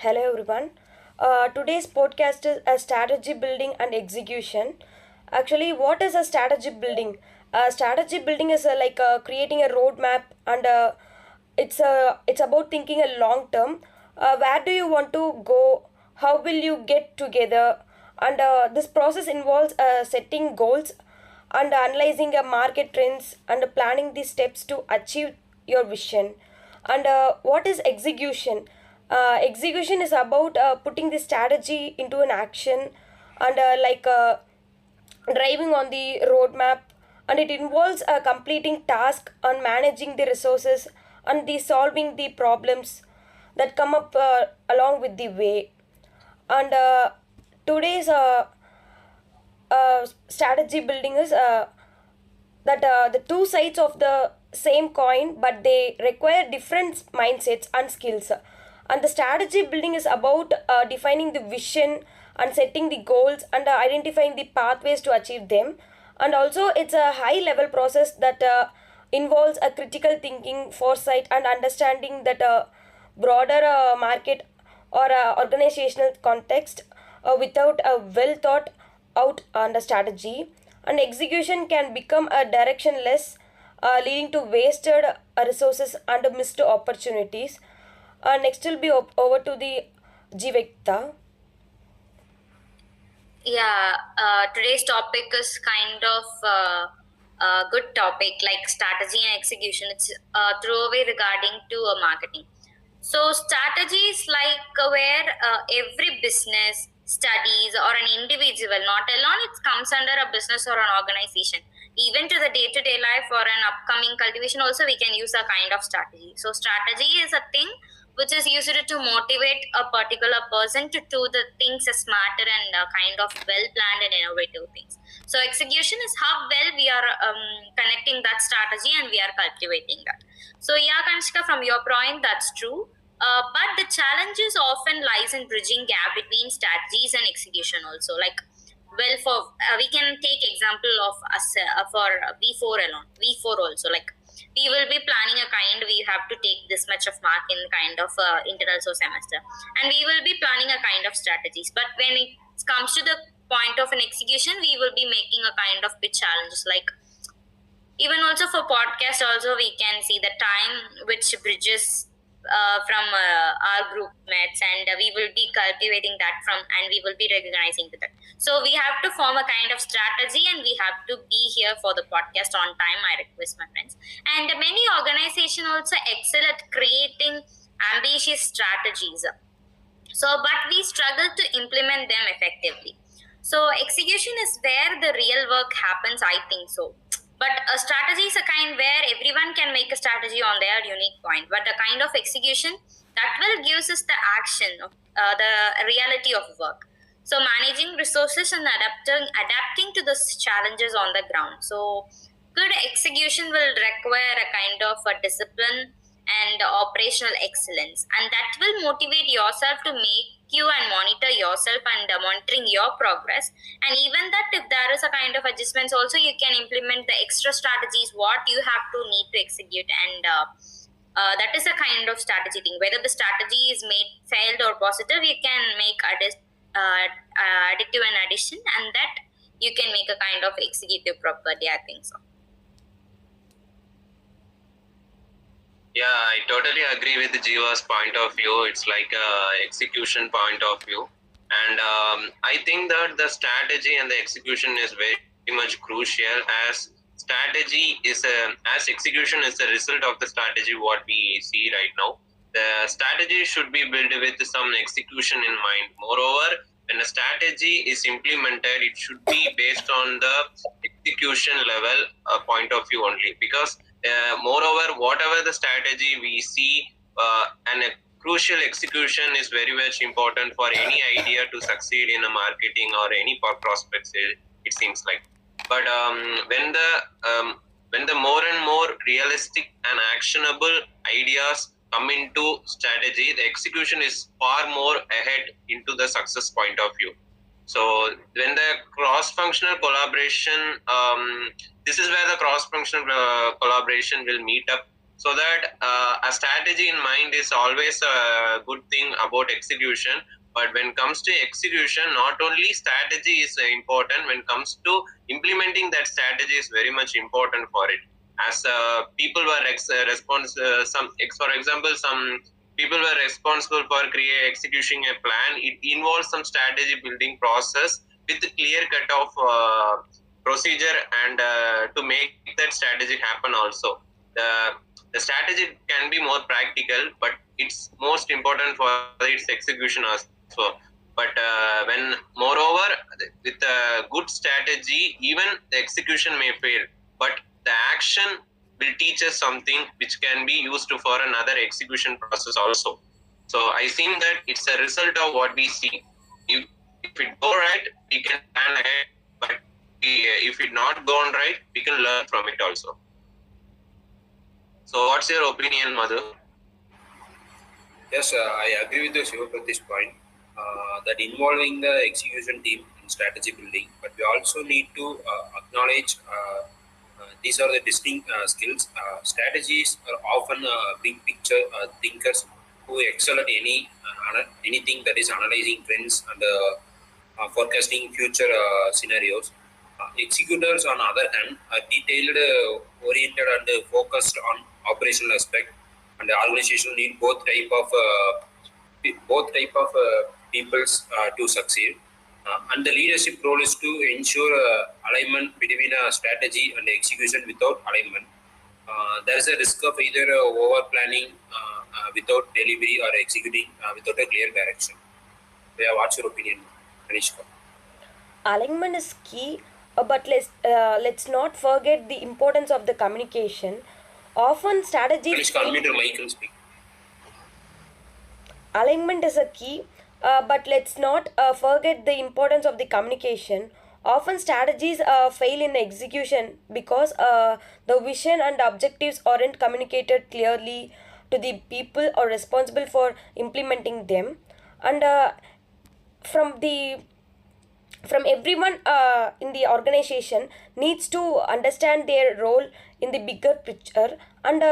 Hello everyone. Today's podcast is a strategy building and execution. Actually, what is a strategy building? Strategy building is creating a roadmap, and it's about thinking a long term. Where do you want to go? How will you get together? And this process involves setting goals and analyzing market trends and planning the steps to achieve your vision. And what is execution? Execution is about putting the strategy into an action and driving on the roadmap, and it involves completing task and managing the resources and the solving the problems that come up along with the way. And today's strategy building is that the two sides of the same coin, but they require different mindsets and skills. And the strategy building is about defining the vision and setting the goals and identifying the pathways to achieve them. And also it's a high level process that involves a critical thinking, foresight, and understanding that broader market or organizational context without a well thought out on the strategy, and execution can become a directionless, leading to wasted resources and missed opportunities. Next will be over to the Jivekta. Yeah, today's topic is kind of a good topic like strategy and execution. It's a throwaway regarding to marketing. So strategy is like where every business studies or an individual, not alone, it comes under a business or an organization. Even to the day-to-day life or an upcoming cultivation also we can use a kind of strategy. So strategy is a thing which is used to motivate a particular person to do the things smarter and kind of well planned and innovative things. So execution is how well we are connecting that strategy and we are cultivating that. So yeah, Kanshika, from your point, that's true. But the challenges often lies in bridging gap between strategies and execution also. Like, well, for we can take example of us for V4 alone. V4 also, like we will be planning a kind, we have to take this much of mark in kind of internals or semester, and we will be planning a kind of strategies. But when it comes to the point of an execution, we will be making a kind of big challenges. Like even also for podcast also we can see the time which bridges from our group mates, and we will be cultivating that from, and we will be recognizing that. So we have to form a kind of strategy and we have to be here for the podcast on time, I request my friends. And many organizations also excel at creating ambitious strategies, so but we struggle to implement them effectively. So execution is where the real work happens, I think so. But a strategy is a kind where everyone can make a strategy on their unique point, but the kind of execution that will gives us the action of the reality of work. So managing resources and adapting to the challenges on the ground. So good execution will require a kind of a discipline and operational excellence, and that will motivate yourself to make you and monitor yourself and monitoring your progress. And even that if there is a kind of adjustments also, you can implement the extra strategies what you have to need to execute. And that is a kind of strategy thing, whether the strategy is made failed or positive, you can make additive and addition, and that you can make a kind of executive properly, I think so. Yeah, I totally agree with Jiva's point of view. It's like a execution point of view. And I think that the strategy and the execution is very much crucial, as strategy is as execution is the result of the strategy what we see right now. The strategy should be built with some execution in mind. Moreover, when a strategy is implemented, it should be based on the execution level point of view only, because moreover, whatever the strategy we see, and a crucial execution is very much important for any idea to succeed in a marketing or any prospects. It seems like, but when the more and more realistic and actionable ideas come into strategy, the execution is far more ahead into the success point of view. So when the cross-functional collaboration, this is where the cross-functional collaboration will meet up so that a strategy in mind is always a good thing about execution. But when it comes to execution, not only strategy is important, when it comes to implementing that strategy is very much important for it. As people were for example, some people were responsible for executing a plan. It involves some strategy building process with a clear cut of procedure, and to make that strategy happen also. The strategy can be more practical, but it's most important for its execution also. But when moreover, with a good strategy, even the execution may fail, but the action will teach us something which can be used for another execution process also. So I think that it's a result of what we see. If it go right, we can plan ahead, but if it not gone right, we can learn from it also. So what's your opinion, Madhu? Yes, I agree with you at this point, that involving the execution team in strategy building, but we also need to acknowledge these are the distinct skills. Strategies are often big picture thinkers who excel at anything that is analyzing trends and forecasting future scenarios. Executors, on the other hand, are detailed, oriented, and focused on operational aspect. And the organization need both type of peoples to succeed. And the leadership role is to ensure alignment between strategy and execution. Without alignment, there is a risk of either over planning without delivery or executing without a clear direction. Yeah, what's your opinion, Kanishka? Alignment is key, but let's not forget the importance of the communication. Often strategies. Kanishka, unmute your mic and speak. Alignment is a key, but let's not forget the importance of the communication. Often strategies fail in the execution because the vision and objectives aren't communicated clearly to the people or responsible for implementing them. And from the from everyone in the organization needs to understand their role in the bigger picture, and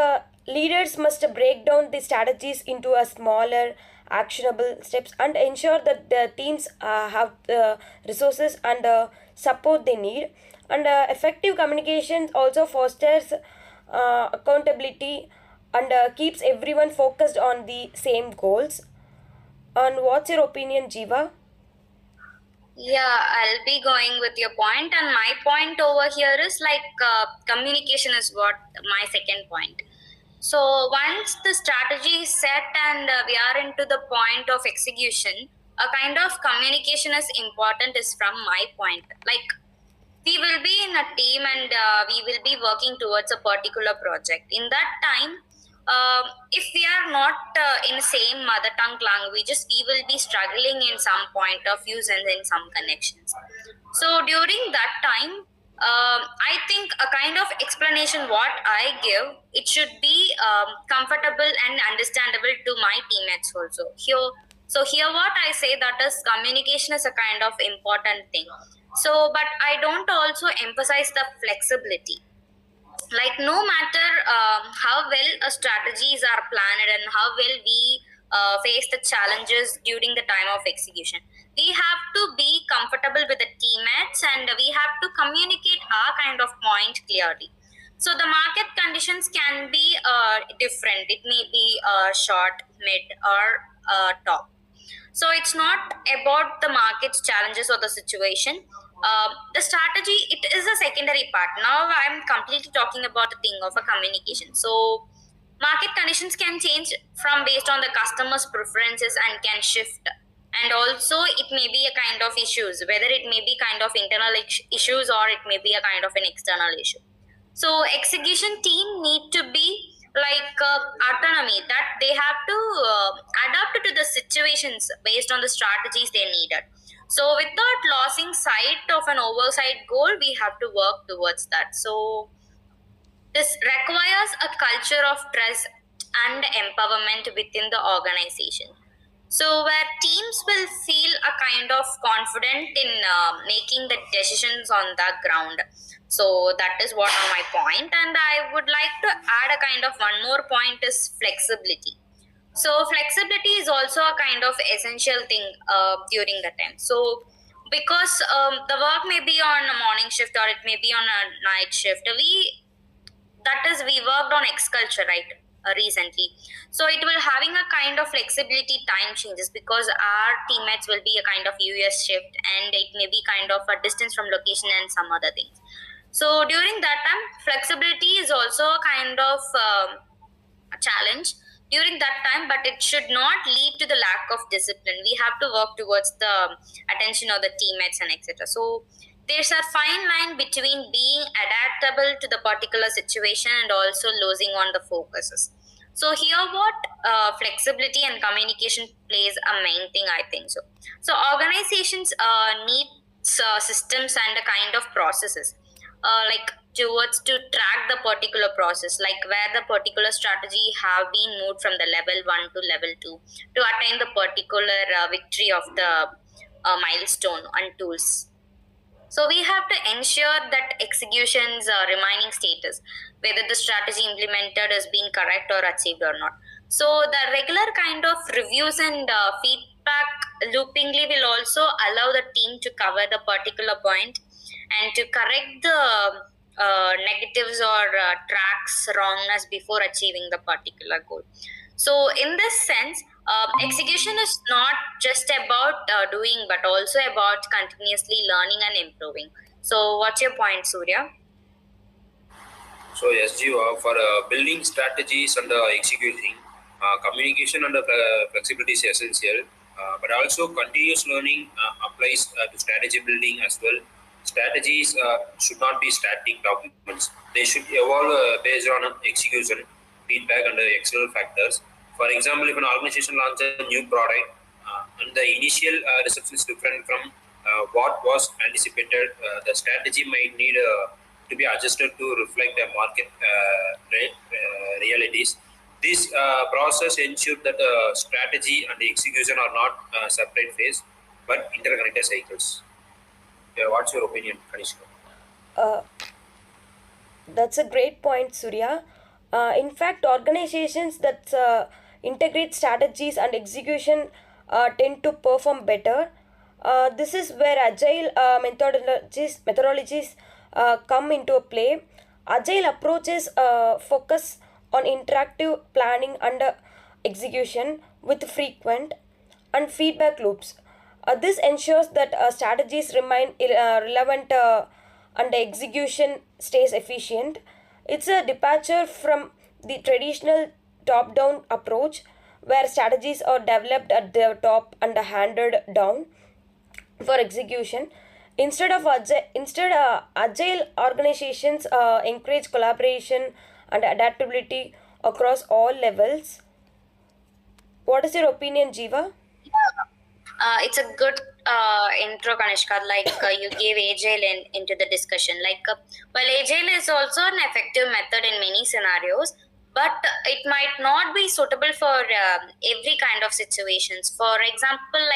leaders must break down the strategies into a smaller actionable steps and ensure that the teams have the resources and support they need. And effective communication also fosters accountability and keeps everyone focused on the same goals. And what's your opinion, Jiva? Yeah, I'll be going with your point, and my point over here is like communication is what my second point. So once the strategy is set and we are into the point of execution, a kind of communication is important is from my point. Like we will be in a team and we will be working towards a particular project. In that time, if we are not in same mother tongue languages, we will be struggling in some point of views and in some connections. So during that time, I think a kind of explanation what I give, it should be comfortable and understandable to my teammates also. Here what I say that is communication is a kind of important thing. So, but I don't also emphasize the flexibility. Like no matter how well a strategies are planned and how well we face the challenges during the time of execution, we have to be comfortable with the teammates and we have to communicate our kind of point clearly. So the market conditions can be different. It may be short, mid, or top. So it's not about the market's challenges or the situation. The strategy, it is a secondary part. Now I'm completely talking about the thing of a communication. So market conditions can change from based on the customer's preferences and can shift. And also it may be a kind of issues, whether it may be kind of internal issues or it may be a kind of an external issue. So execution team need to be like autonomy, that they have to adapt to the situations based on the strategies they needed. So without losing sight of an oversight goal, we have to work towards that. So this requires a culture of trust and empowerment within the organization. So where teams will feel a kind of confident in making the decisions on the ground. So that is what on my point, and I would like to add a kind of one more point is flexibility. So flexibility is also a kind of essential thing during the time. So because the work may be on a morning shift or it may be on a night shift, we worked on X culture, right, recently. So it will having a kind of flexibility time changes because our teammates will be a kind of US shift and it may be kind of a distance from location and some other things. So during that time, flexibility is also a kind of a challenge during that time, but it should not lead to the lack of discipline. We have to work towards the attention of the teammates and etc. So there's a fine line between being adaptable to the particular situation and also losing on the focuses. So here what flexibility and communication plays a main thing, I think so. So organizations need systems and a kind of processes like towards to track the particular process, like where the particular strategy have been moved from the level 1 to level 2 to attain the particular victory of the milestone and tools. So we have to ensure that execution's remaining status, whether the strategy implemented is being correct or achieved or not. So the regular kind of reviews and feedback loopingly will also allow the team to cover the particular point and to correct the negatives or tracks wrongness before achieving the particular goal. So in this sense, execution is not just about doing, but also about continuously learning and improving. So, what's your point, Surya? So yes, Jiva, for building strategies and executing, communication and flexibility is essential, but also continuous learning applies to strategy building as well. Strategies should not be static documents. They should evolve based on execution, feedback, and external factors. For example, if an organization launches a new product and the initial reception is different from what was anticipated, the strategy might need to be adjusted to reflect the market realities. This process ensures that strategy and the execution are not separate phase but interconnected cycles. Yeah, what's your opinion, Kanishka? Uh, that's a great point, Surya. In fact, organizations that integrate strategies and execution tend to perform better. This is where agile methodologies come into play. Agile approaches focus on interactive planning and execution with frequent and feedback loops. This ensures that strategies remain relevant and the execution stays efficient. It's a departure from the traditional top down approach where strategies are developed at the top and handed down for execution. Agile organizations encourage collaboration and adaptability across all levels. What is your opinion, Jiva? It's a good intro, Kanishka. Like you gave agile into the discussion. Well, agile is also an effective method in many scenarios, but it might not be suitable for every kind of situations. For example,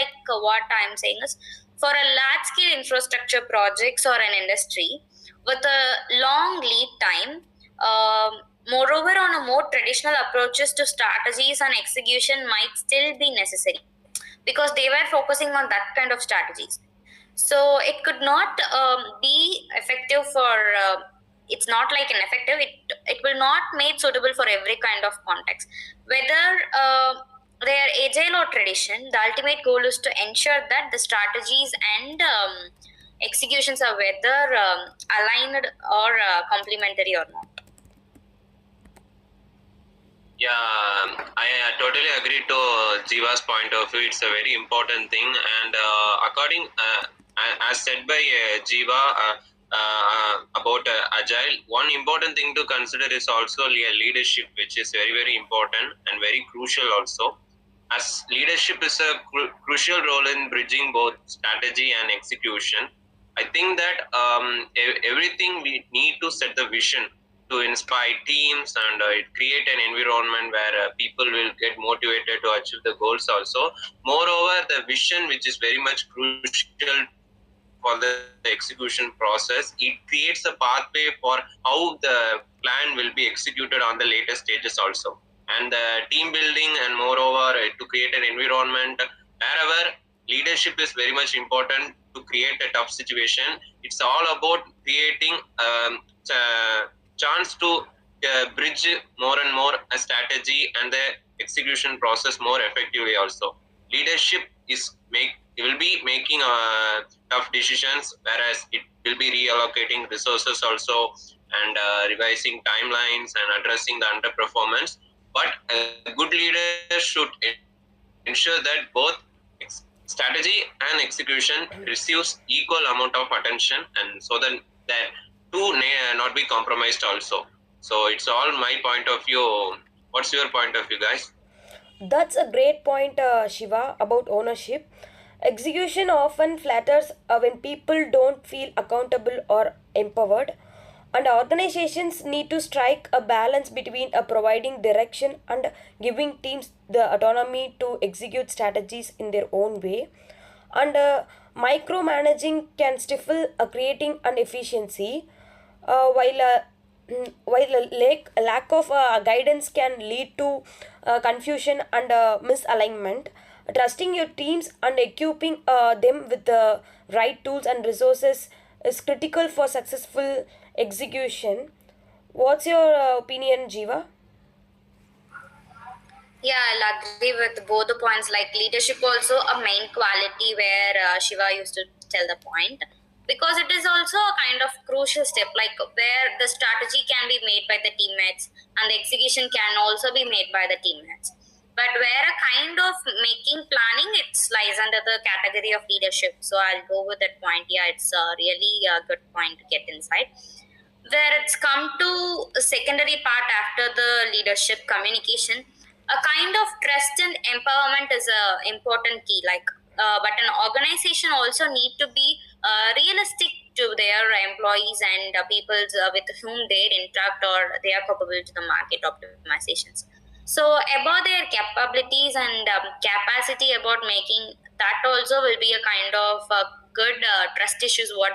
what I'm saying is, for a large-scale infrastructure projects or an industry with a long lead time. Moreover, on a more traditional approaches to strategies and execution might still be necessary because they were focusing on that kind of strategies. So it could not be effective for. It's not like an effective. It will not made suitable for every kind of context. Whether they are agile or tradition, the ultimate goal is to ensure that the strategies and executions are whether aligned or complementary or not. Yeah, I totally agree to Jiva's point of view. It's a very important thing, and as said by Jiva about agile, one important thing to consider is also leadership, which is very very important and very crucial also. As leadership is a crucial role in bridging both strategy and execution. I think that everything we need to set the vision to inspire teams, and it create an environment where people will get motivated to achieve the goals also. Moreover, the vision, which is very much crucial for the execution process, it creates a pathway for how the plan will be executed on the later stages also. And the team building, and moreover to create an environment wherever leadership is very much important to create a tough situation. It's all about creating chance to bridge more and more a strategy and the execution process more effectively also. Leadership will be making tough decisions, whereas it will be reallocating resources also, and revising timelines and addressing the underperformance. But a good leader should ensure that both strategy and execution receives equal amount of attention, and so that two not be compromised also. So it's all my point of view. What's your point of view, guys? That's a great point, Shiva, about ownership. Execution often flatters when people don't feel accountable or empowered, and organizations need to strike a balance between providing direction and giving teams the autonomy to execute strategies in their own way. And micromanaging can stifle creating inefficiency, while a lack of guidance can lead to confusion and misalignment. Trusting your teams and equipping them with the right tools and resources is critical for successful execution. What's your opinion, Jiva? Yeah, I'll agree with both the points. Like leadership, also a main quality where Shiva used to tell the point, because it is also a kind of crucial step, like where the strategy can be made by the teammates and the execution can also be made by the teammates. But where a kind of making planning, it lies under the category of leadership. So I'll go with that point. Yeah, it's really a good point to get inside. Where it's come to a secondary part after the leadership communication, a kind of trust and empowerment is a important key. Like, but an organization also need to be realistic to their employees and people with whom they interact or they are capable to the market optimizations. So about their capabilities and capacity about making that also will be a kind of good trust issues. What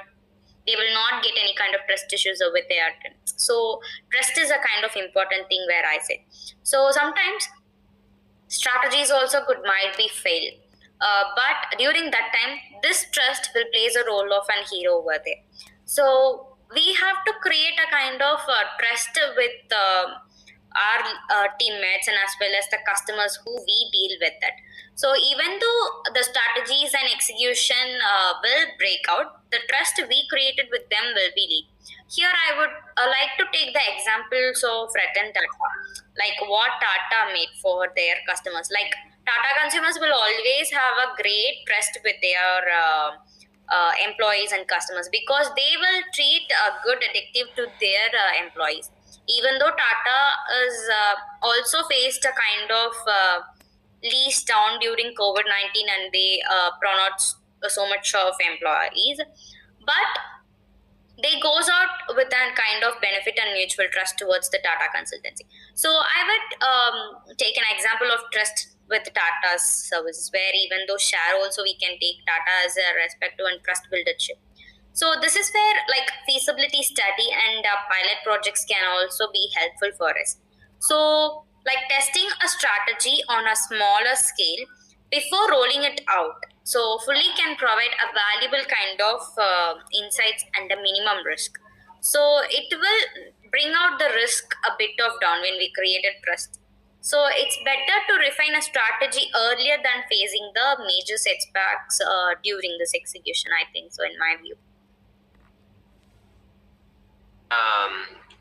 they will not get any kind of trust issues with their tenants. So trust is a kind of important thing where I say. So sometimes strategies also might be failed. But during that time, this trust will plays a role of an hero over there. So we have to create a kind of trust with our teammates and as well as the customers who we deal with that. So even though the strategies and execution will break out, the trust we created with them will be lead. Here I would like to take the examples of Ratan Tata, like what Tata made for their customers. Like Tata consumers will always have a great trust with their employees and customers because they will treat a good addictive to their employees. Even though Tata is also faced a kind of lease down during COVID-19 and they pronounced so much of employees, but they goes out with that kind of benefit and mutual trust towards the Tata consultancy. So I would take an example of trust with Tata's services, where even though share also we can take Tata as a respect to and trust buildership. So this is where like feasibility study and pilot projects can also be helpful for us. So like testing a strategy on a smaller scale before rolling it out. So fully can provide a valuable kind of insights and a minimum risk. So it will bring out the risk a bit of down when we created trust. So it's better to refine a strategy earlier than facing the major setbacks during this execution, I think so in my view.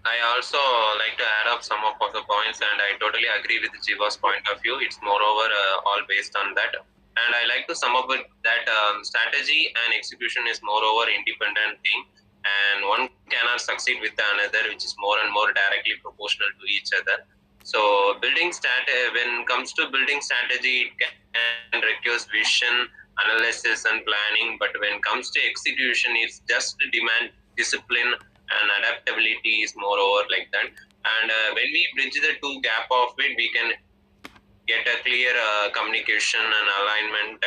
I also like to add up some of the points, and I totally agree with Jiva's point of view. It's moreover all based on that. And I like to sum up with that strategy and execution is moreover independent thing, and one cannot succeed with another, which is more and more directly proportional to each other. So building when it comes to building strategy, it can requires vision, analysis, and planning. But when it comes to execution, it's just demand discipline and adaptability is moreover like that. And when we bridge the two gap of it, we can get a clear communication and alignment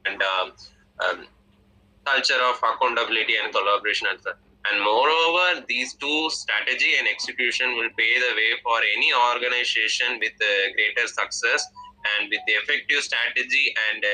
and culture of accountability and collaboration as well. And moreover, these two, strategy and execution, will pave the way for any organization with greater success. And with the effective strategy and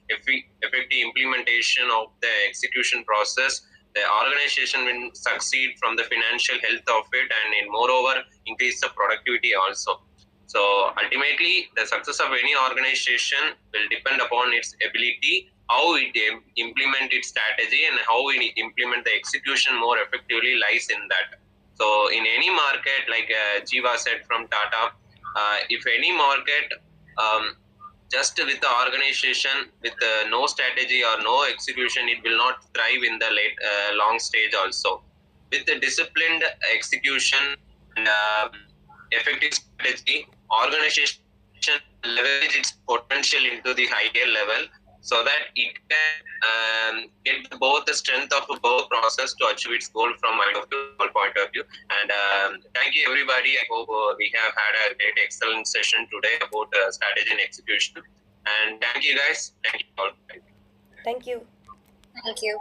effective implementation of the execution process, the organization will succeed from the financial health of it, and in moreover increase the productivity also. So ultimately, the success of any organization will depend upon its ability, how it implement its strategy, and how it implement the execution more effectively lies in that. So in any market, like Jiva said from Tata, if any market just with the organization with no strategy or no execution, it will not thrive in the late long stage also. With the disciplined execution and effective strategy, organization leverage its potential into the higher level, so that it can get both the strength of both process to achieve its goal from my point of view. And thank you everybody. I hope we have had a great excellent session today about strategy and execution. And thank you guys. Thank you all. Thank you. Thank you.